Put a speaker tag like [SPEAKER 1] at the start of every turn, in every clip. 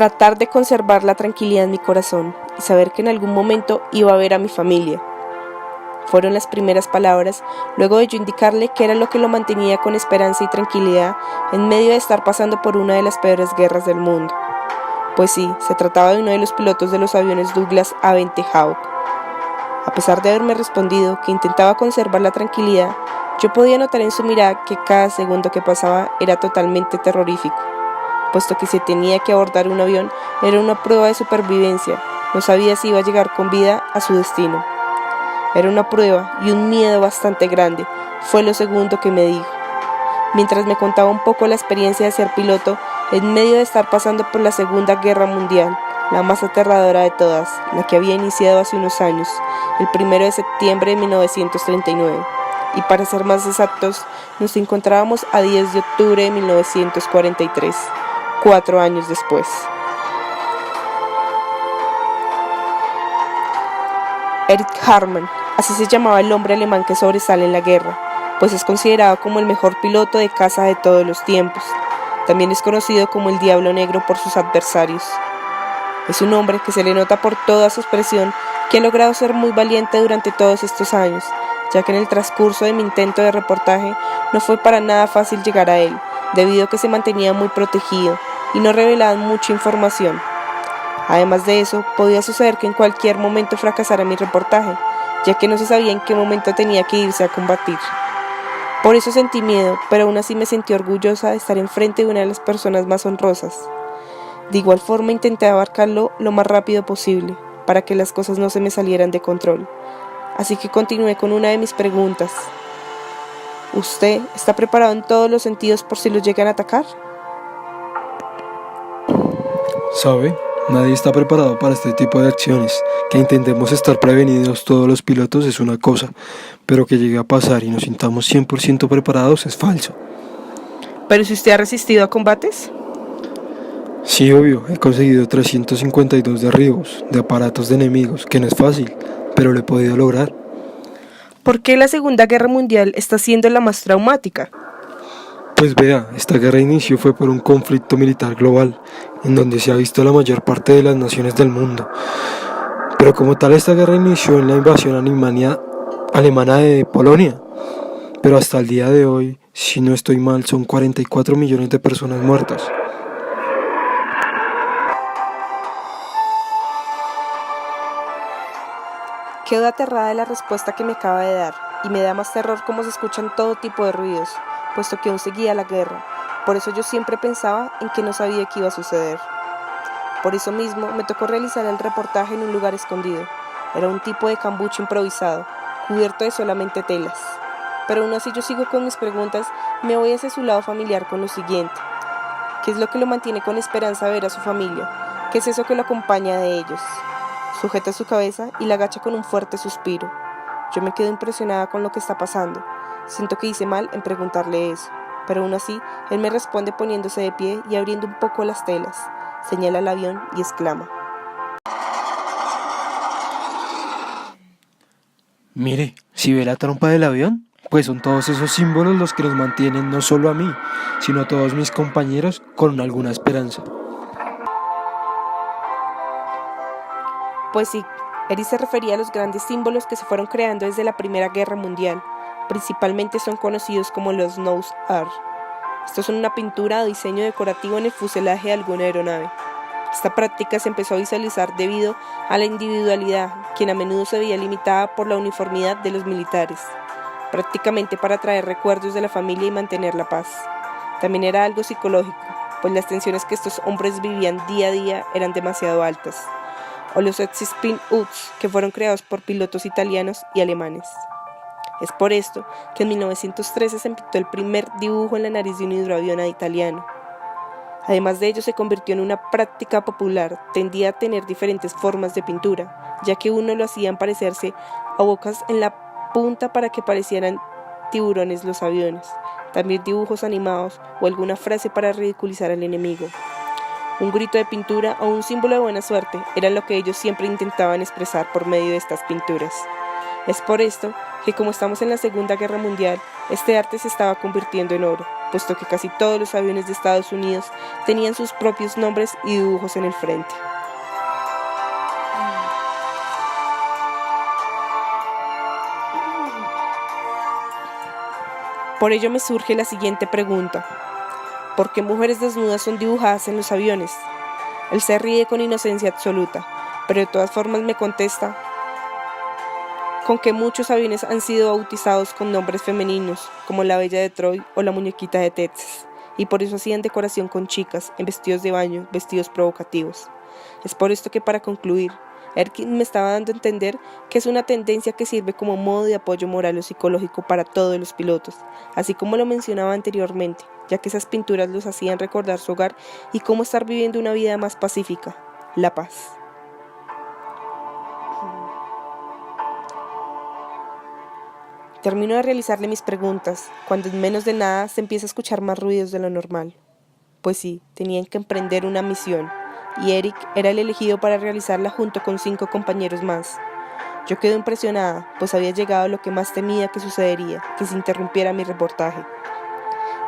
[SPEAKER 1] tratar de conservar la tranquilidad en mi corazón y saber que en algún momento iba a ver a mi familia. Fueron las primeras palabras, luego de yo indicarle que era lo que lo mantenía con esperanza y tranquilidad en medio de estar pasando por una de las peores guerras del mundo. Pues sí, se trataba de uno de los pilotos de los aviones Douglas A-20 Hawk. A pesar de haberme respondido que intentaba conservar la tranquilidad, yo podía notar en su mirada que cada segundo que pasaba era totalmente terrorífico, puesto que si tenía que abordar un avión era una prueba de supervivencia, no sabía si iba a llegar con vida a su destino. Era una prueba y un miedo bastante grande, fue lo segundo que me dijo. Mientras me contaba un poco la experiencia de ser piloto, en medio de estar pasando por la Segunda Guerra Mundial, la más aterradora de todas, la que había iniciado hace unos años, el 1 de septiembre de 1939. Y para ser más exactos, nos encontrábamos a 10 de octubre de 1943, 4 años después. Erich Hartmann, así se llamaba el hombre alemán que sobresale en la guerra, pues es considerado como el mejor piloto de caza de todos los tiempos. También es conocido como el Diablo Negro por sus adversarios. Es un hombre que se le nota por toda su expresión que ha logrado ser muy valiente durante todos estos años, ya que en el transcurso de mi intento de reportaje no fue para nada fácil llegar a él, debido a que se mantenía muy protegido y no revelaba mucha información. Además de eso, podía suceder que en cualquier momento fracasara mi reportaje, ya que no se sabía en qué momento tenía que irse a combatir. Por eso sentí miedo, pero aún así me sentí orgullosa de estar enfrente de una de las personas más honrosas. De igual forma intenté abarcarlo lo más rápido posible, para que las cosas no se me salieran de control. Así que continué con una de mis preguntas. ¿Usted está preparado en todos los sentidos por si lo llegan a atacar?
[SPEAKER 2] ¿Sabe? Nadie está preparado para este tipo de acciones. Que intentemos estar prevenidos todos los pilotos es una cosa, pero que llegue a pasar y nos sintamos 100% preparados es falso.
[SPEAKER 1] ¿Pero si usted ha resistido a combates?
[SPEAKER 2] Sí, obvio, he conseguido 352 derribos de aparatos de enemigos, que no es fácil, pero lo he podido lograr.
[SPEAKER 1] ¿Por qué la Segunda Guerra Mundial está siendo la más traumática?
[SPEAKER 2] Pues vea, esta guerra inició fue por un conflicto militar global, en donde se ha visto la mayor parte de las naciones del mundo. Pero como tal, esta guerra inició en la invasión alemana de Polonia. Pero hasta el día de hoy, si no estoy mal, son 44 millones de personas muertas.
[SPEAKER 1] Quedo aterrada de la respuesta que me acaba de dar, y me da más terror cómo se escuchan todo tipo de ruidos, puesto que aún seguía la guerra. Por eso yo siempre pensaba en que no sabía qué iba a suceder. Por eso mismo me tocó realizar el reportaje en un lugar escondido. Era un tipo de cambucho improvisado, cubierto de solamente telas. Pero aún así yo sigo con mis preguntas, me voy hacia su lado familiar con lo siguiente. ¿Qué es lo que lo mantiene con esperanza de ver a su familia? ¿Qué es eso que lo acompaña de ellos? Sujeta su cabeza y la agacha con un fuerte suspiro. Yo me quedo impresionada con lo que está pasando. Siento que hice mal en preguntarle eso, pero aún así, él me responde poniéndose de pie y abriendo un poco las telas. Señala el avión y exclama:
[SPEAKER 2] Mire, ¿si ve la trompa del avión? Pues son todos esos símbolos los que nos mantienen no solo a mí, sino a todos mis compañeros con alguna esperanza.
[SPEAKER 1] Pues sí, Erich se refería a los grandes símbolos que se fueron creando desde la Primera Guerra Mundial. Principalmente son conocidos como los Nose Air. Estos son una pintura o diseño decorativo en el fuselaje de alguna aeronave. Esta práctica se empezó a visualizar debido a la individualidad, quien a menudo se veía limitada por la uniformidad de los militares, prácticamente para traer recuerdos de la familia y mantener la paz. También era algo psicológico, pues las tensiones que estos hombres vivían día a día eran demasiado altas. O los Spin-Ups, que fueron creados por pilotos italianos y alemanes. Es por esto que en 1913 se pintó el primer dibujo en la nariz de un hidroavión italiano. Además de ello, se convirtió en una práctica popular, tendía a tener diferentes formas de pintura, ya que uno lo hacían parecerse a bocas en la punta para que parecieran tiburones los aviones, también dibujos animados o alguna frase para ridiculizar al enemigo. Un grito de pintura o un símbolo de buena suerte era lo que ellos siempre intentaban expresar por medio de estas pinturas. Es por esto que, como estamos en la Segunda Guerra Mundial, este arte se estaba convirtiendo en oro, puesto que casi todos los aviones de Estados Unidos tenían sus propios nombres y dibujos en el frente. Por ello me surge la siguiente pregunta: ¿por qué mujeres desnudas son dibujadas en los aviones? Él se ríe con inocencia absoluta, pero de todas formas me contesta con que muchos aviones han sido bautizados con nombres femeninos, como la Bella de Troy o la Muñequita de Texas, y por eso hacían decoración con chicas, en vestidos de baño, vestidos provocativos. Es por esto que, para concluir, Erkin me estaba dando a entender que es una tendencia que sirve como modo de apoyo moral o psicológico para todos los pilotos, así como lo mencionaba anteriormente, ya que esas pinturas los hacían recordar su hogar y cómo estar viviendo una vida más pacífica, la paz. Termino de realizarle mis preguntas, cuando en menos de nada se empieza a escuchar más ruidos de lo normal. Pues sí, tenían que emprender una misión, y Eric era el elegido para realizarla junto con 5 compañeros más. Yo quedé impresionada, pues había llegado a lo que más temía que sucedería, que se interrumpiera mi reportaje.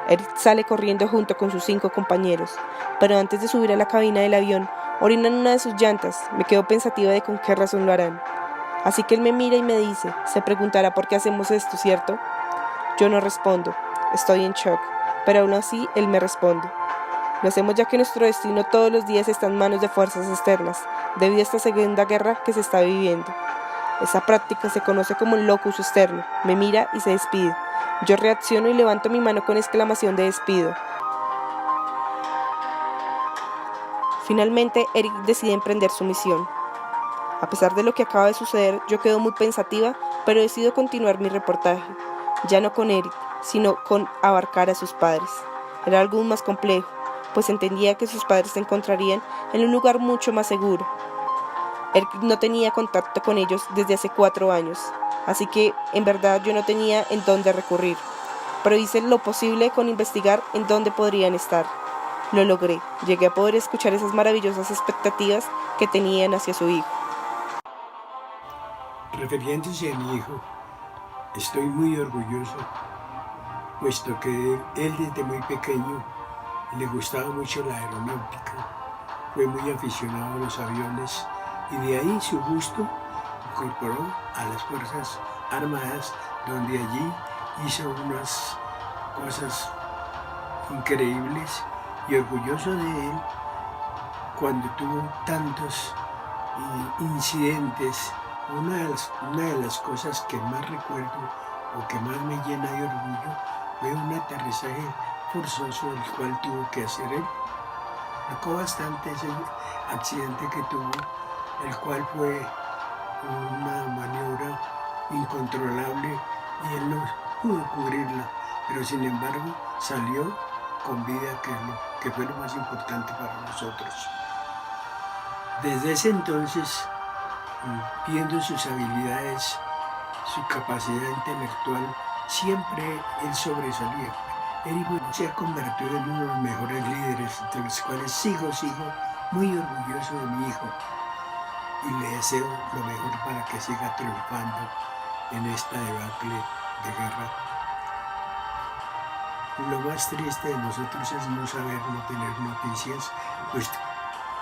[SPEAKER 1] Eric sale corriendo junto con sus 5 compañeros, pero antes de subir a la cabina del avión, orinan una de sus llantas. Me quedo pensativa de con qué razón lo harán. Así que él me mira y me dice, se preguntará por qué hacemos esto, ¿cierto? Yo no respondo, estoy en shock, pero aún así él me responde. Lo hacemos ya que nuestro destino todos los días está en manos de fuerzas externas, debido a esta segunda guerra que se está viviendo. Esa práctica se conoce como el locus externo. Me mira y se despide. Yo reacciono y levanto mi mano con exclamación de despido. Finalmente, Eric decide emprender su misión. A pesar de lo que acaba de suceder, yo quedo muy pensativa, pero decido continuar mi reportaje, ya no con Eric, sino con abarcar a sus padres. Era algo aún más complejo, pues entendía que sus padres se encontrarían en un lugar mucho más seguro. Eric no tenía contacto con ellos desde hace 4 años, así que en verdad yo no tenía en dónde recurrir, pero hice lo posible con investigar en dónde podrían estar. Lo logré, llegué a poder escuchar esas maravillosas expectativas que tenían hacia su hijo.
[SPEAKER 3] Refiriéndose a mi hijo, estoy muy orgulloso, puesto que él desde muy pequeño le gustaba mucho la aeronáutica, fue muy aficionado a los aviones y de ahí su gusto incorporó a las Fuerzas Armadas, donde allí hizo unas cosas increíbles, y orgulloso de él cuando tuvo tantos incidentes. Una de las cosas que más recuerdo o que más me llena de orgullo fue un aterrizaje forzoso el cual tuvo que hacer él. Marcó bastante ese accidente que tuvo, el cual fue una maniobra incontrolable y él no pudo cubrirla, pero sin embargo salió con vida, que fue lo más importante para nosotros. Desde ese entonces, viendo sus habilidades, su capacidad intelectual, siempre él sobresalía. Él se ha convertido en uno de los mejores líderes, de los cuales sigo muy orgulloso de mi hijo y le deseo lo mejor para que siga triunfando en esta debacle de guerra. Lo más triste de nosotros es no saber, no tener noticias, pues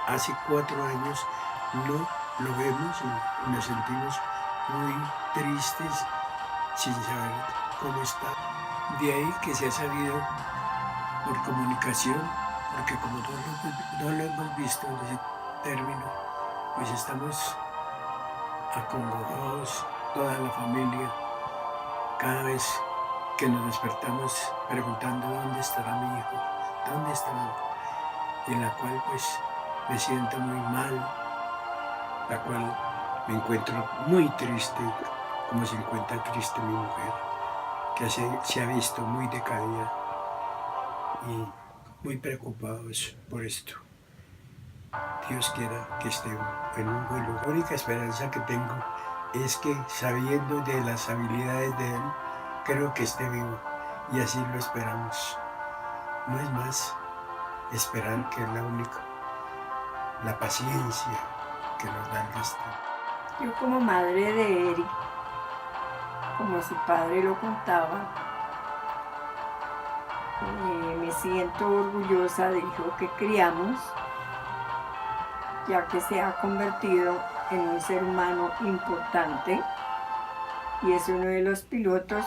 [SPEAKER 3] hace 4 años no lo vemos y nos sentimos muy tristes sin saber cómo está. De ahí que se ha sabido por comunicación, porque como no lo hemos visto en ese término, pues estamos acongojados, toda la familia, cada vez que nos despertamos preguntando dónde estará mi hijo, dónde estará, en la cual pues me siento muy mal, la cual me encuentro muy triste, como se encuentra triste mi mujer, que se ha visto muy decaída y muy preocupados por esto. Dios quiera que esté en un buen lugar. La única esperanza que tengo es que, sabiendo de las habilidades de él, creo que esté vivo, y así lo esperamos. No es más, esperar, que es la única, la paciencia que nos da el destino.
[SPEAKER 4] Yo, como madre de Eric, como su padre lo contaba. Me siento orgullosa del hijo que criamos, ya que se ha convertido en un ser humano importante y es uno de los pilotos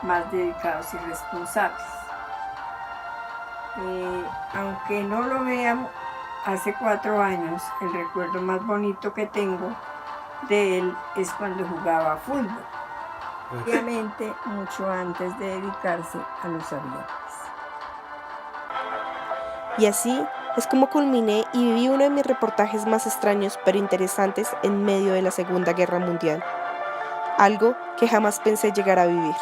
[SPEAKER 4] más dedicados y responsables. Aunque no lo vean hace 4 años, el recuerdo más bonito que tengo de él es cuando jugaba fútbol, obviamente mucho antes de dedicarse a los aviones.
[SPEAKER 1] Y así es como culminé y viví uno de mis reportajes más extraños pero interesantes en medio de la Segunda Guerra Mundial. Algo que jamás pensé llegar a vivir.